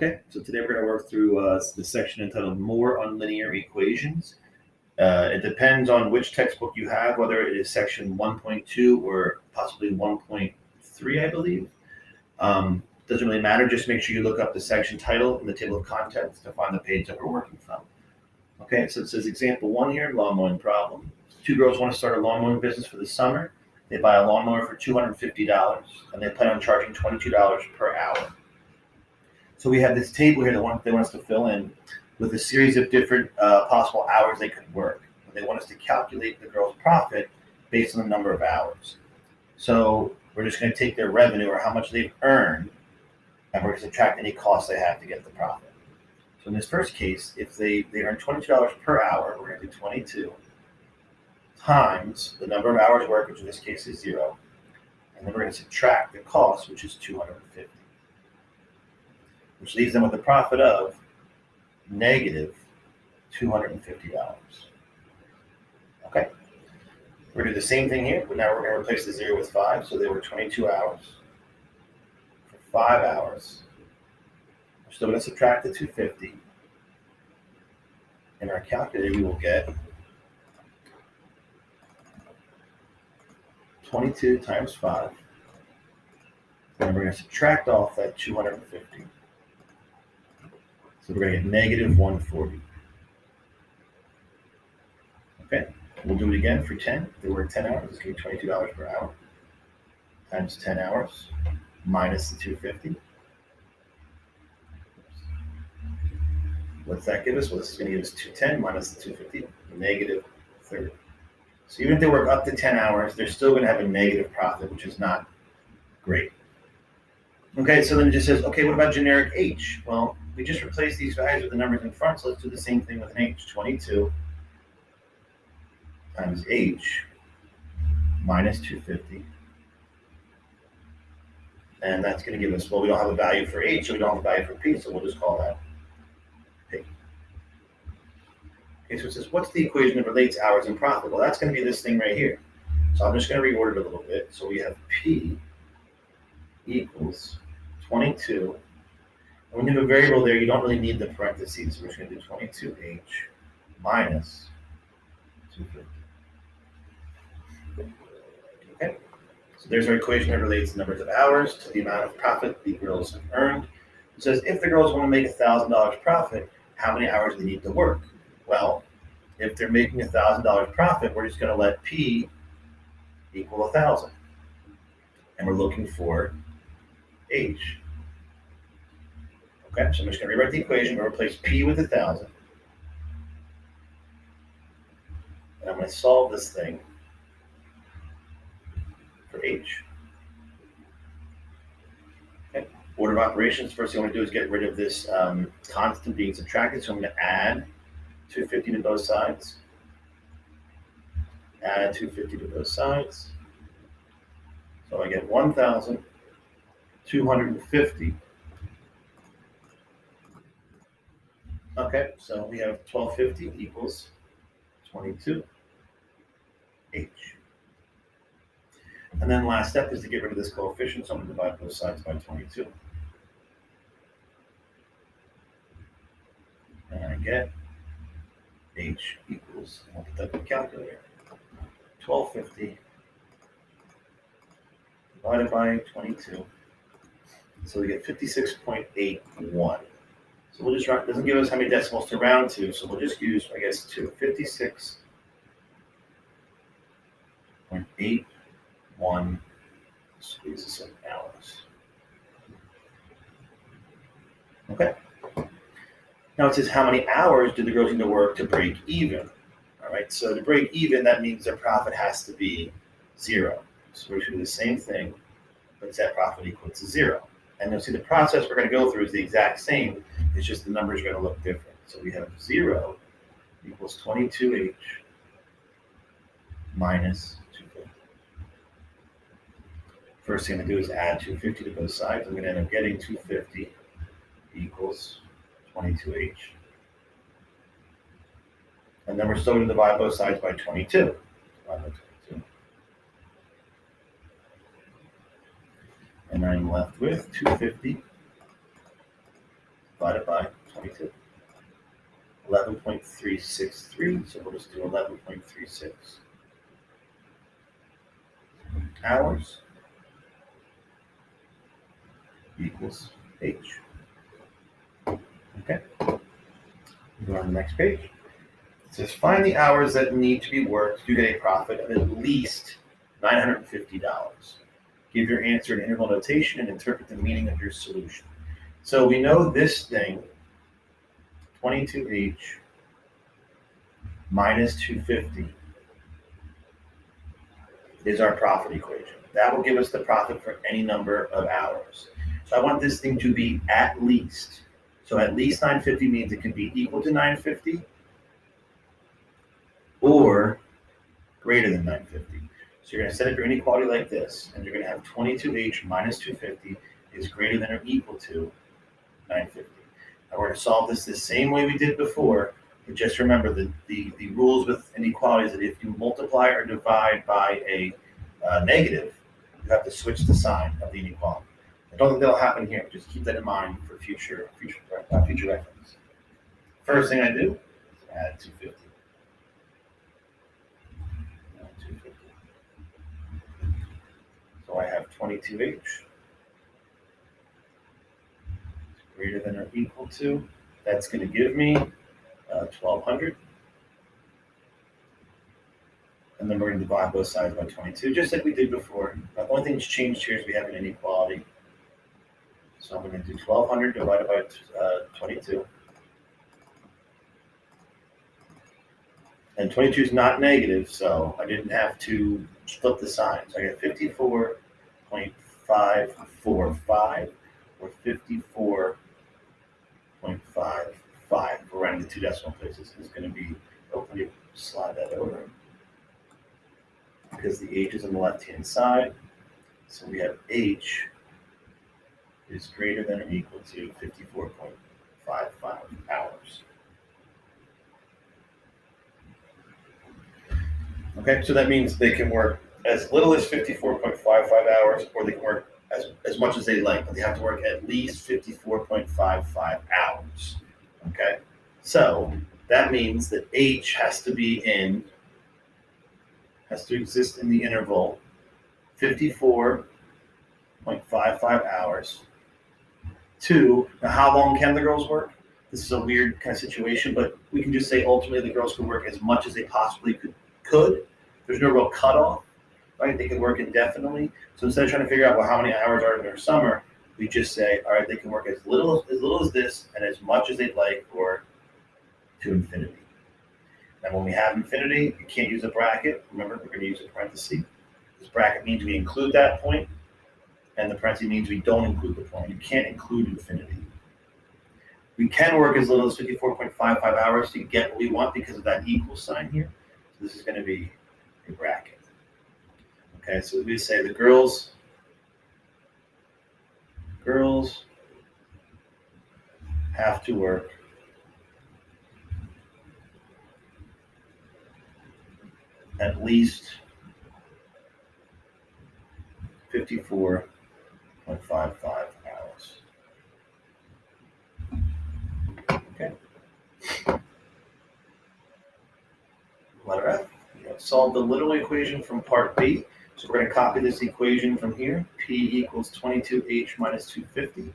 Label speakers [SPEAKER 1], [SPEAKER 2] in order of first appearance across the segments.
[SPEAKER 1] Okay, so today we're going to work through the section entitled More on Linear Equations. It depends on which textbook you have, whether it is section 1.2 or possibly 1.3, I believe. Doesn't really matter, just make sure you look up the section title in the table of contents to find the page that we're working from. Okay, so it says example 1 here, lawn mowing problem. Two girls want to start a lawn mowing business for the summer. They buy a lawnmower for $250 and they plan on charging $22 per hour. So we have this table here that they want us to fill in with a series of different possible hours they could work. They want us to calculate the girl's profit based on the number of hours. So we're just going to take their revenue or how much they've earned, and we're going to subtract any costs they have to get the profit. So in this first case, if they earn $22 per hour, we're going to do 22 times the number of hours worked, which in this case is 0, and then we're going to subtract the cost, which is $250. Which leaves them with a profit of negative $250. Okay, we're going to do the same thing here, but now we're going to replace the 0 with 5. So they were 22 hours for 5 hours. We're still going to subtract the 250. In our calculator, we will get 22 times 5. And we're going to subtract off that 250. So we're going to get negative 140. Okay, we'll do it again for 10. If they work 10 hours, it's going to be $22 per hour times 10 hours minus the 250. What's that give us? Well, this is going to give us 210 minus the 250, negative 30. So even if they work up to 10 hours, they're still going to have a negative profit, which is not great. Okay, so then it just says, okay, what about generic h? Well, we just replaced these values with the numbers in front, so let's do the same thing with an h. 22 times h minus 250. And that's going to give us, well, we don't have a value for h, so we don't have a value for p, so we'll just call that p. Okay, so it says, what's the equation that relates hours and profit? Well, that's going to be this thing right here. So I'm just going to reorder it a little bit. So we have p equals 22. And when you have a variable there, you don't really need the parentheses. So we're just going to do 22h minus 250. Okay, so there's our equation that relates the numbers of hours to the amount of profit the girls have earned. It says if the girls want to make $1,000 profit, how many hours do they need to work? Well, if they're making $1,000 profit, we're just going to let P equal 1,000. And we're looking for H. Okay, so I'm just going to rewrite the equation and replace P with 1,000. And I'm going to solve this thing for H. Okay, order of operations, first thing I want to do is get rid of this constant being subtracted. So I'm going to add 250 to both sides. Add 250 to both sides. So I get 1,250. Okay, so we have 1,250 equals 22H. And then last step is to get rid of this coefficient, so I'm going to divide both sides by 22. And I get H equals, I'll put that in the calculator, 1,250 divided by 22. So we get 56.81. So we'll just round, it doesn't give us how many decimals to round to, so we'll just use, I guess, 56.81 squeeze this in hours. Okay. Now it says how many hours do the girls need to work to break even? All right, so to break even, that means their profit has to be 0. So we're going to do the same thing, but set profit equal to 0. And you'll see the process we're going to go through is the exact same. It's just the numbers are going to look different. So we have 0 equals 22H minus 250. First thing I'm going to do is add 250 to both sides. I'm going to end up getting 250 equals 22H. And then we're still going to divide both sides by 22. Divide by 22. And I'm left with 250 divided by 22. 11.363, so we'll just do 11.36 hours equals H. Okay, go on to the next page. It says find the hours that need to be worked to get a profit of at least $950. Give your answer in interval notation and interpret the meaning of your solution. So we know this thing, 22H minus 250, is our profit equation. That will give us the profit for any number of hours. So I want this thing to be at least. So at least 950 means it can be equal to 950 or greater than 950. So you're going to set up your inequality like this, and you're going to have 22H minus 250 is greater than or equal to 950. Now we're going to solve this the same way we did before, but just remember that the rules with inequalities that if you multiply or divide by a negative, you have to switch the sign of the inequality. I don't think that'll happen here. Just keep that in mind for future reference. First thing I do is add 250. So I have 22H greater than or equal to. That's going to give me 1200. And then we're going to divide both sides by 22, just like we did before. The only thing that's changed here is we have an inequality. So I'm going to do 1200 divided by 22. And 22 is not negative, so I didn't have to flip the sign. So I got 54.545 or 54.55. We're running the two decimal places. It's going to be, let me slide that over, because the H is on the left-hand side. So we have H is greater than or equal to 54.55 hours. Okay, so that means they can work as little as 54.55 hours, or they can work as much as they like, but they have to work at least 54.55 hours. Okay, so that means that H has to exist in the interval 54.55 hours to, now how long can the girls work? This is a weird kind of situation, but we can just say ultimately the girls can work as much as they possibly could. There's no real cutoff, right? They can work indefinitely. So instead of trying to figure out, well, how many hours are in their summer, we just say, all right, they can work as little as this and as much as they'd like, or to infinity. Now, when we have infinity, you can't use a bracket. Remember, we're going to use a parenthesis. This bracket means we include that point, and the parenthesis means we don't include the point. You can't include infinity. We can work as little as 54.55 hours to get what we want because of that equal sign here. So this is going to be a bracket. Okay, so we say the girls have to work at least 54.55 hours. Okay. Letter F. We have solved the little equation from part B. So we're going to copy this equation from here. P equals 22H minus 250.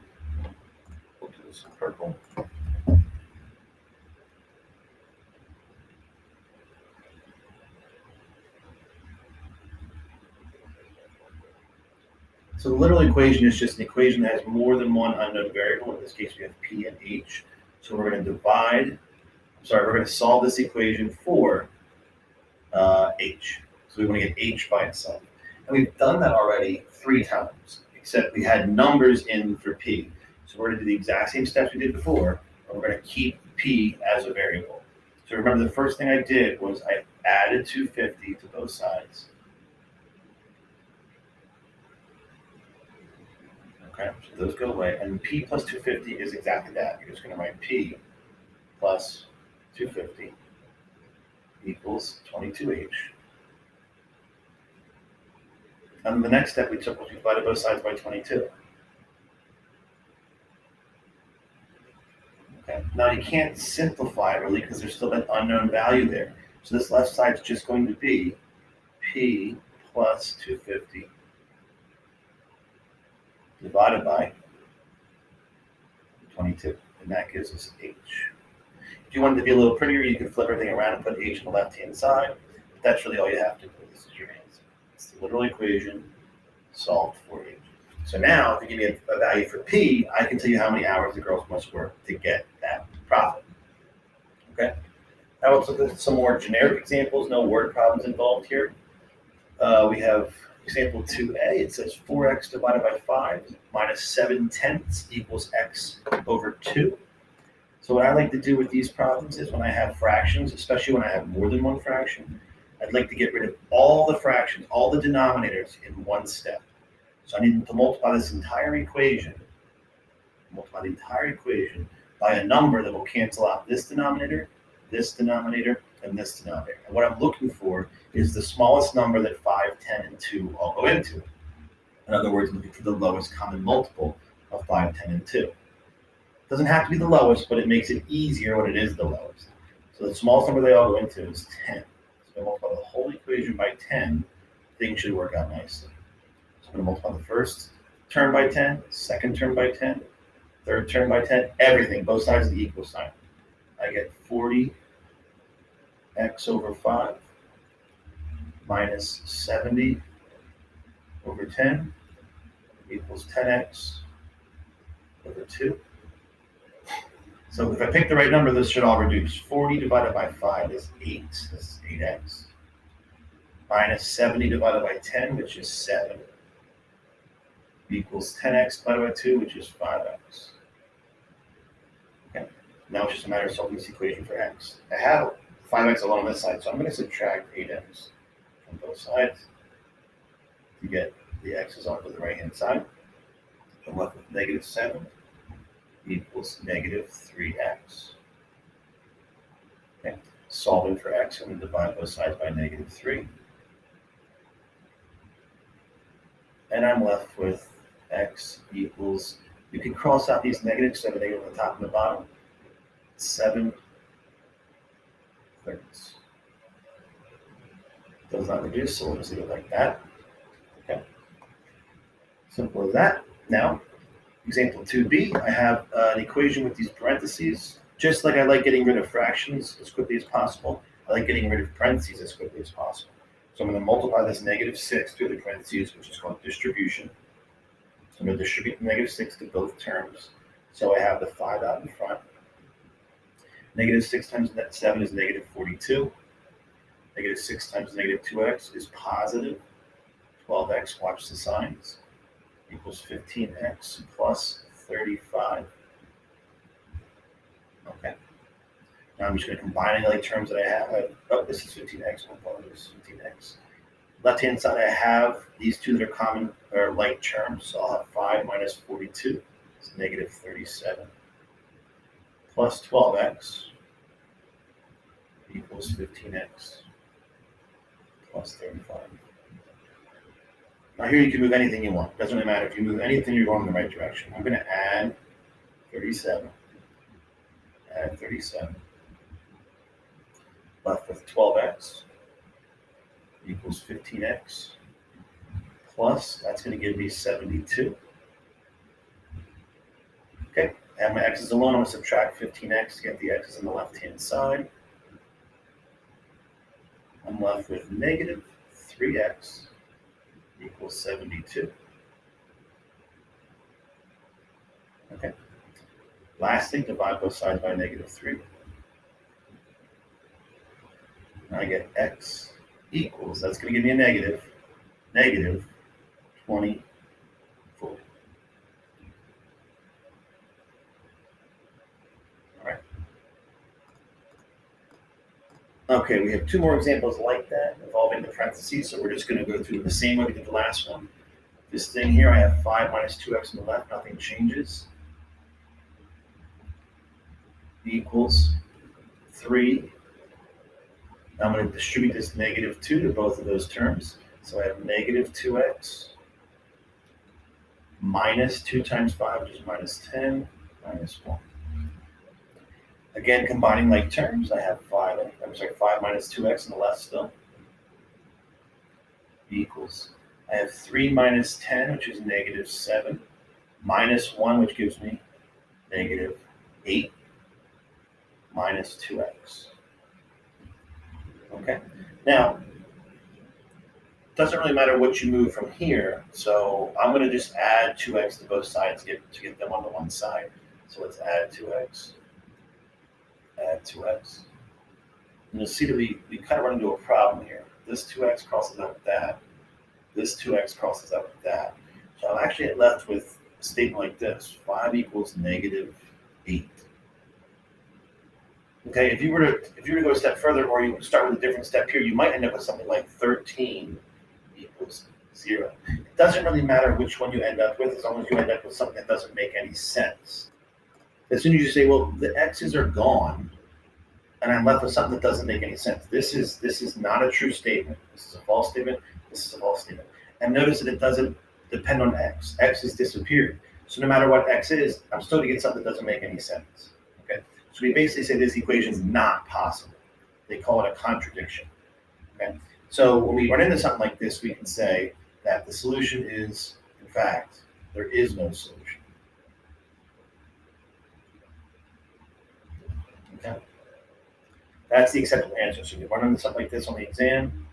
[SPEAKER 1] We'll do this in purple. So the little equation is just an equation that has more than one unknown variable. In this case, we have P and H. So we're going to solve this equation for H. So we want to get H by itself. And we've done that already 3 times, except we had numbers in for P. So we're going to do the exact same steps we did before, but we're going to keep P as a variable. So remember, the first thing I did was I added 250 to both sides. Okay, so those go away, and P plus 250 is exactly that. You're just going to write P plus 250 equals 22H. And the next step we took was we divided both sides by 22. Okay. Now you can't simplify it really because there's still that unknown value there. So this left side is just going to be P plus 250 divided by 22, and that gives us H. If you wanted to be a little prettier, you could flip everything around and put H on the left-hand side, but that's really all you have to do. This is your answer. It's the literal equation solved for H. So now, if you give me a value for P, I can tell you how many hours the girls must work to get that profit. Okay? Now let's look at some more generic examples, no word problems involved here. We have example 2a. It says 4x divided by 5 minus 7/10 equals x over 2. So what I like to do with these problems is when I have fractions, especially when I have more than one fraction, I'd like to get rid of all the fractions, all the denominators in one step. So I need to multiply this entire equation, by a number that will cancel out this denominator, and this denominator. And what I'm looking for is the smallest number that 5, 10, and 2 all go into. In other words, I'm looking for the lowest common multiple of 5, 10, and 2. It doesn't have to be the lowest, but it makes it easier when it is the lowest. So the smallest number they all go into is 10. So I multiply the whole equation by 10, things should work out nicely. So I'm going to multiply the first term by 10, second term by 10, third term by 10, everything, both sides of the equal sign. I get 40x over 5 minus 70 over 10 equals 10x over 2. So if I pick the right number, this should all reduce. 40 divided by 5 is 8. This is 8x. Minus 70 divided by 10, which is 7, equals 10x divided by 2, which is 5x. Okay. Now it's just a matter of solving this equation for x. I have 5x alone on this side, so I'm going to subtract 8x from both sides to get the x's onto the right-hand side. I'm left with negative 7 equals negative 3x. Okay. Solving for x, I'm going to divide both sides by negative 3. And I'm left with x equals, you can cross out these negatives so that they go on the top and the bottom, 7/3. Does not reduce, so we'll just leave it like that. Okay. Simple as that. Now, example 2b, I have an equation with these parentheses. Just like I like getting rid of fractions as quickly as possible, I like getting rid of parentheses as quickly as possible. So I'm going to multiply this negative 6 through the parentheses, which is called distribution. So I'm going to distribute the negative 6 to both terms. So I have the 5 out in front. Negative 6 times 7 is negative 42. Negative 6 times negative 2x is positive 12x, watch the signs, equals 15x plus 35. Okay. Now I'm just going to combine any like terms that I have. This is 15x, this is 15x. Left-hand side, I have these two that are common or like terms. So I'll have 5 minus 42 is negative 37 plus 12x equals 15x plus 35. Now here you can move anything you want. Doesn't really matter. If you move anything, you're going in the right direction. I'm going to add 37. Add 37. Left with 12x equals 15x plus, that's going to give me 72. Okay, I have my x's alone. I'm going to subtract 15x to get the x's on the left-hand side. I'm left with negative 3x equals 72. Okay. Lastly, divide both sides by negative 3. And I get x equals, that's going to give me a negative 24. All right. Okay, we have two more examples like that involving the parentheses, so we're just going to go through the same way we did the last one. This thing here, I have 5 minus 2x on the left, nothing changes, equals 3. Now I'm going to distribute this negative 2 to both of those terms. So I have negative 2x minus 2 times 5, which is minus 10, minus 1. Again, combining like terms, I have 5 minus 2x on the left still equals, I have 3 minus 10, which is negative 7, minus 1, which gives me negative 8, minus 2x. Okay, now, it doesn't really matter what you move from here, so I'm going to just add 2x to both sides to get them onto one side. So let's add 2x, add 2x. And you'll see that we kind of run into a problem here. This 2x crosses out with that. This 2x crosses out with that. So I'm actually left with a statement like this: 5 equals negative 8. Okay, if you were to go a step further, or you start with a different step here, you might end up with something like 13 equals 0. It doesn't really matter which one you end up with, as long as you end up with something that doesn't make any sense. As soon as you say, well, the x's are gone, and I'm left with something that doesn't make any sense. This is not a true statement. This is a false statement. This is a false statement. And notice that it doesn't depend on x. X has disappeared. So no matter what x is, I'm still going to get something that doesn't make any sense. Okay. So we basically say this equation is not possible. They call it a contradiction. Okay. So when we run into something like this, we can say that the solution is, in fact, there is no solution. Okay. That's the acceptable answer. So if you run into something like this on the exam,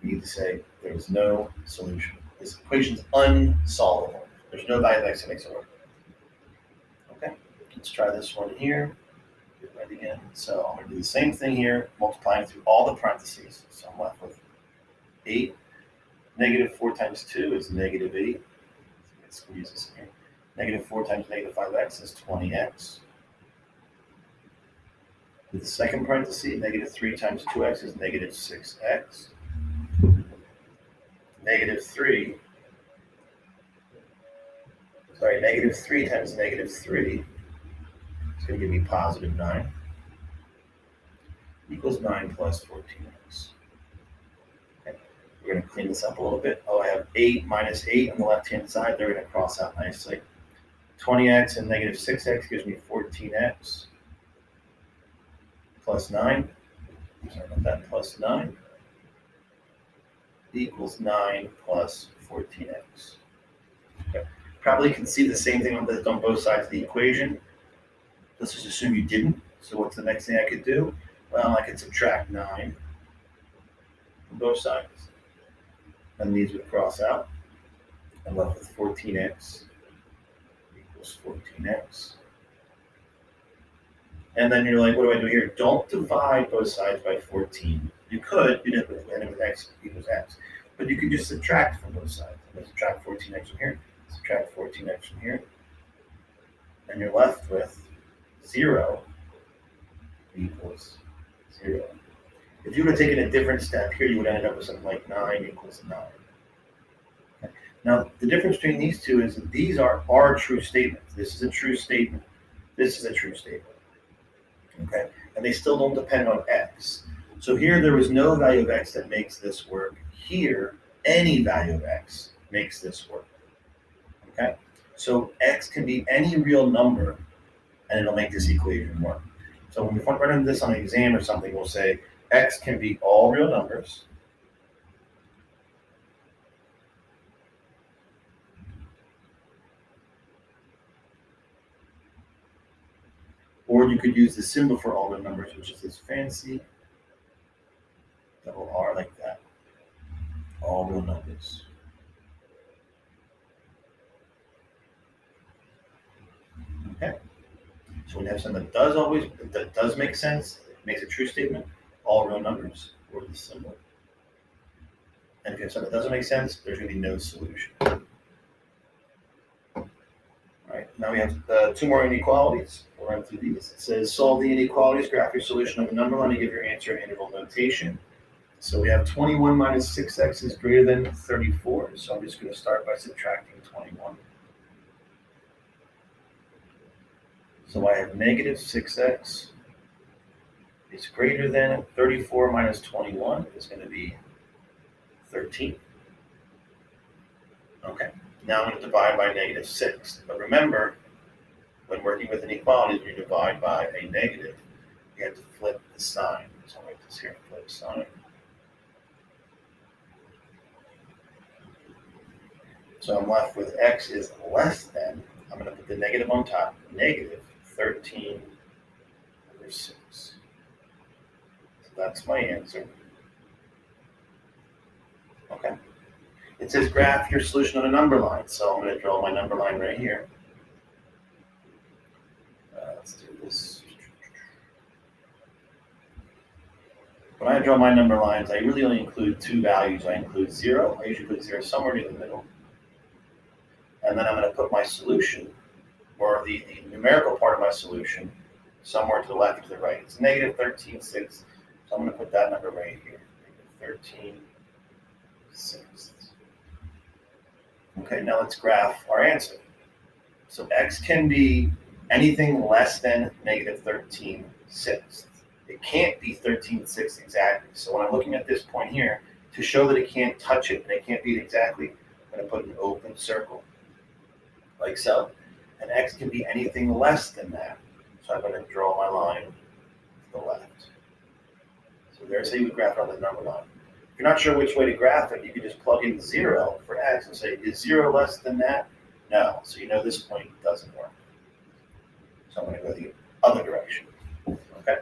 [SPEAKER 1] you need to say there is no solution. This equation is unsolvable. There's no value of x that makes it work. Okay, let's try this one here. Get right again. So I'm going to do the same thing here, multiplying through all the parentheses. So I'm left with 8. Negative 4 times 2 is negative 8. Let's squeeze this in here. Negative 4 times negative 5x is 20x. With the second parenthesis, negative 3 times 2x is negative 6x. Negative 3 times negative 3 is going to give me positive 9 equals 9 plus 14x. Okay. We're going to clean this up a little bit. Oh, I have 8 minus 8 on the left-hand side. They're going to cross out nicely. 20x and negative 6x gives me 14x plus 9. Sorry about that, plus 9 equals 9 plus 14x. Okay. Probably can see the same thing on both sides of the equation. Let's just assume you didn't. So what's the next thing I could do? Well, I could subtract 9 from both sides. And these would cross out. I'm left with 14x equals 14x. And then you're like, what do I do here? Don't divide both sides by 14. You could, you'd end up with x equals x. But you can just subtract from both sides. I'm going to subtract 14x from here, subtract 14x from here. And you're left with 0 equals 0. If you would have taken a different step here, you would end up with something like 9 equals 9. Okay. Now, the difference between these two is that these are true statements. This is a true statement. This is a true statement. Okay, and they still don't depend on x. So here there was no value of x that makes this work. Here, any value of x makes this work. Okay, so x can be any real number, and it'll make this equation work. So when we run into this on an exam or something, we'll say x can be all real numbers. Or you could use the symbol for all real numbers, which is this fancy double R like that. All real numbers. Okay. So when you have something that does make sense, it makes a true statement, all real numbers, or the symbol. And if you have something that doesn't make sense, there's going to be no solution. All right. Now we have 2 more inequalities. We'll run through these. It says solve the inequalities, graph your solution of a number line, and give your answer in interval notation. So we have 21 minus 6x is greater than 34. So I'm just going to start by subtracting 21. So I have negative 6x is greater than 34 minus 21 is going to be 13. Okay, now I'm going to divide by negative 6. But remember, when working with inequalities, when you divide divide by a negative, you have to flip the sign. So I'll write this here, flip sign. So I'm left with x is less than, I'm going to put the negative on top, negative 13 over 6. So that's my answer. Okay. It says graph your solution on a number line. So I'm going to draw my number line right here. Let's do this. When I draw my number lines, I really only include two values. I include 0. I usually put 0 somewhere near the middle. And then I'm going to put my solution, or the numerical part of my solution, somewhere to the left or to the right. It's negative 13 sixths. So I'm going to put that number right here. Negative 13 sixths. Okay, now let's graph our answer. So x can be anything less than negative 13 sixths. It can't be 13 sixths exactly. So when I'm looking at this point here, to show that it can't touch it and it can't be it exactly, I'm going to put an open circle, like so. And x can be anything less than that. So I'm going to draw my line to the left. So there's how you would graph on the number line. If you're not sure which way to graph it, you can just plug in 0 for x and say, is 0 less than that? No. So you know this point doesn't work. So I'm going to go the other direction. Okay?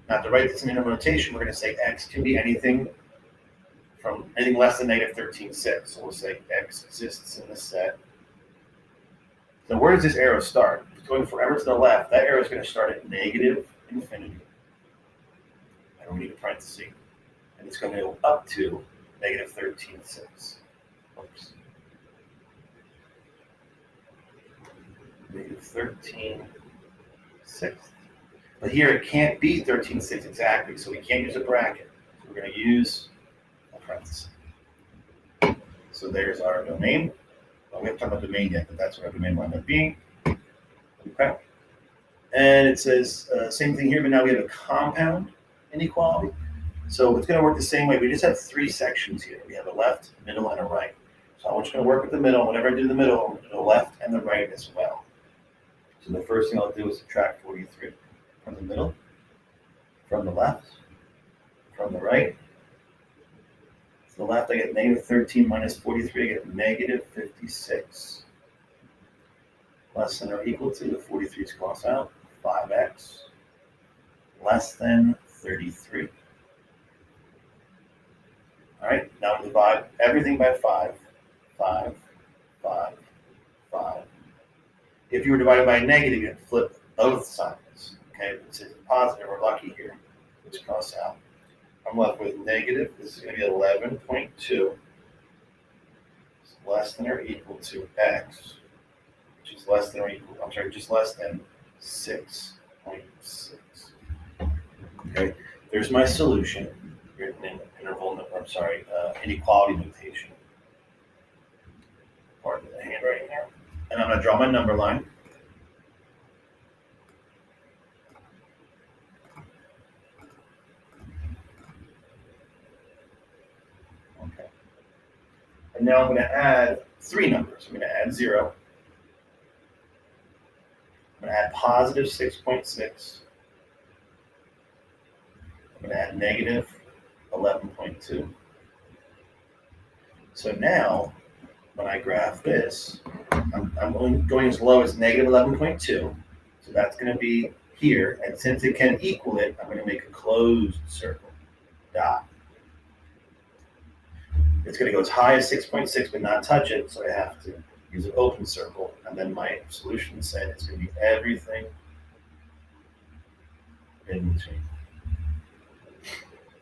[SPEAKER 1] Now to write this in interval notation, we're going to say x can be anything from anything less than negative 13 sixths. So we'll say x exists in the set. So where does this arrow start? It's going forever to the left. That arrow is going to start at negative infinity. I don't need a parenthesis. And it's going to go up to negative 13 sixths. Oops. Negative 13 sixths. But here it can't be 13 sixths exactly, so we can't use a bracket. So we're going to use a parenthesis. So there's our domain. Well, we haven't talked about domain yet, but that's what our domain will end up being. Okay. And it says same thing here, but now we have a compound inequality. So it's going to work the same way. We just have 3 sections here. We have a left, middle, and a right. So I'm just going to work with the middle. Whenever I do the middle, I'm going to do the left and the right as well. So the first thing I'll do is subtract 43 from the middle, from the left, from the right. To the left, I get negative 13 minus 43. I get negative 56. Less than or equal to, the 43's cross out, 5x. Less than 33. All right, now divide everything by 5. 5, 5, 5. If you were divided by a negative, you'd flip both sides. Okay, if it's positive, we're lucky here. Let's cross out. I'm left with negative. This is going to be 11.2. It's less than or equal to x, which is less than or equal, I'm sorry, just less than 6.6. Okay, there's my solution written in inequality notation. Pardon the handwriting there. And I'm going to draw my number line. Okay. And now I'm going to add 3 numbers. I'm going to add 0. I'm going to add positive 6.6. I'm going to add negative 11.2. So now, when I graph this, I'm going as low as negative 11.2. So that's going to be here. And since it can equal it, I'm going to make a closed circle, dot. It's going to go as high as 6.6 but not touch it, so I have to use an open circle. And then my solution set is going to be everything in between.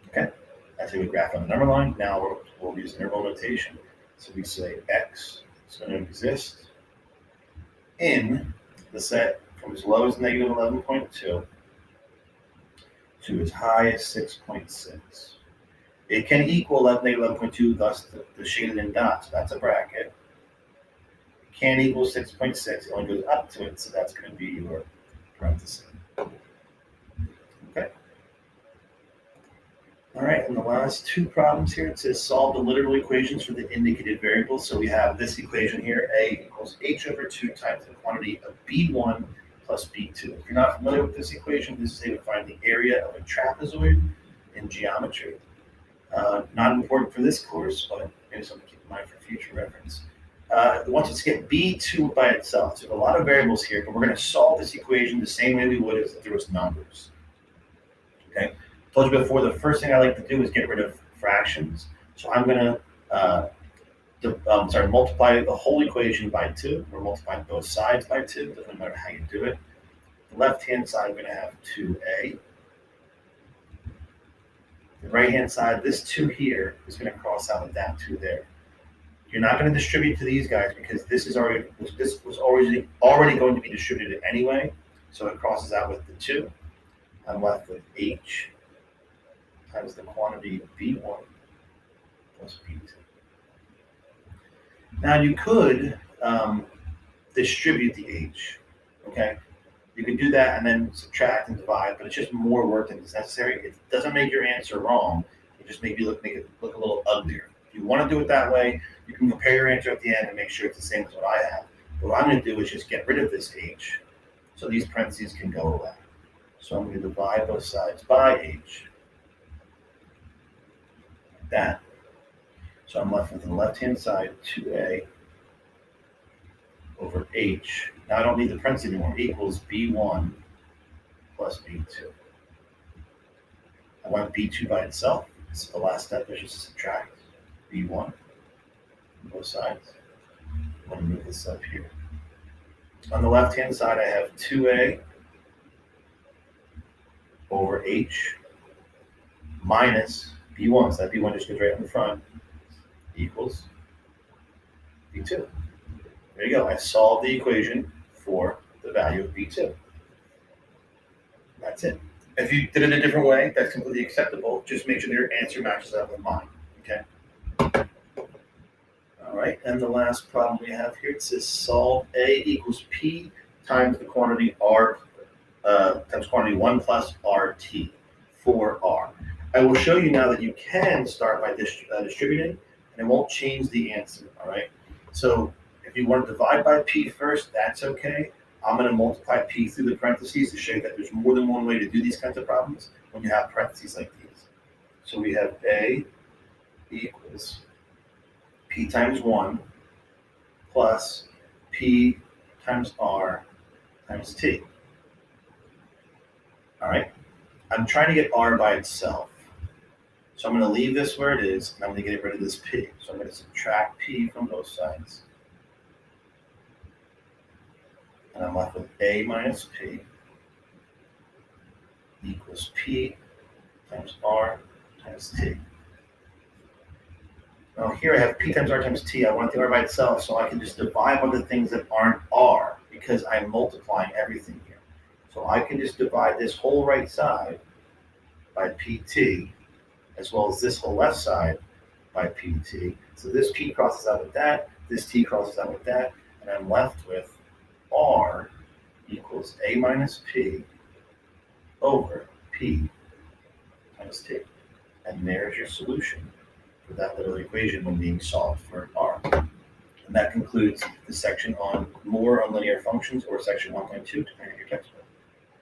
[SPEAKER 1] Okay, that's how we graph on the number line. Now we'll use interval notation. So we say x is going to exist in the set from as low as negative 11.2 to as high as 6.6. It can equal negative 11.2, thus the shaded in dots. So that's a bracket. It can't equal 6.6. It only goes up to it, so that's going to be your parenthesis. Okay. All right, and the last 2 problems here, it says solve the literal equations for the indicated variables. So we have this equation here, a equals h over 2 times the quantity of b1 plus B2. If you're not familiar with this equation, this is how you find the area of a trapezoid in geometry. Not important for this course, but maybe something to keep in mind for future reference. Once it's get B2 by itself, so we have a lot of variables here, but we're going to solve this equation the same way we would if there was numbers. Okay, I told you before, the first thing I like to do is get rid of fractions. So I'm going to multiply the whole equation by 2. We're multiplying both sides by 2. Doesn't matter how you do it. The left-hand side, I'm going to have 2a. The right-hand side, this 2 here is going to cross out with that 2 there. You're not going to distribute to these guys because this was already going to be distributed anyway. So it crosses out with the 2. I'm left with h times the quantity b1 plus b2. Now you could distribute the h, okay? You can do that and then subtract and divide, but it's just more work than is necessary. It doesn't make your answer wrong. It just make it look a little uglier. If you want to do it that way, you can compare your answer at the end and make sure it's the same as what I have. But what I'm going to do is just get rid of this h, so these parentheses can go away. So I'm going to divide both sides by h, like that. So I'm left with the left-hand side 2a over h. Now I don't need the parentheses anymore. Equals b1 plus b2. I want b2 by itself. So the last step is just to subtract b1 on both sides. I'm going to move this up here. On the left-hand side, I have 2a over h minus b1. So that b1 just goes right in the front. Equals b2. There you go. I solved the equation for the value of b2. That's it. If you did it a different way, that's completely acceptable. Just make sure your answer matches up with mine. Okay. All right. And the last problem we have here, it says solve a equals p times the quantity r times quantity 1 plus rt for r. I will show you now that you can start by distributing, and it won't change the answer. All right. So if you want to divide by p first, that's okay. I'm going to multiply p through the parentheses to show you that there's more than one way to do these kinds of problems when you have parentheses like these. So we have a equals p times 1 plus p times r times t. All right. I'm trying to get r by itself. So I'm going to leave this where it is, and I'm going to get rid of this p. So I'm going to subtract p from both sides. And I'm left with a minus p equals p times r times t. Now here I have p times r times t. I want the r by itself, so I can just divide by the things that aren't r because I'm multiplying everything here. So I can just divide this whole right side by pt, as well as this whole left side by pt. So this p crosses out with that, this t crosses out with that, and I'm left with r equals a minus p over p times t. And there's your solution for that little equation when being solved for r. And that concludes the section on more on linear functions, or section 1.2, depending on your textbook.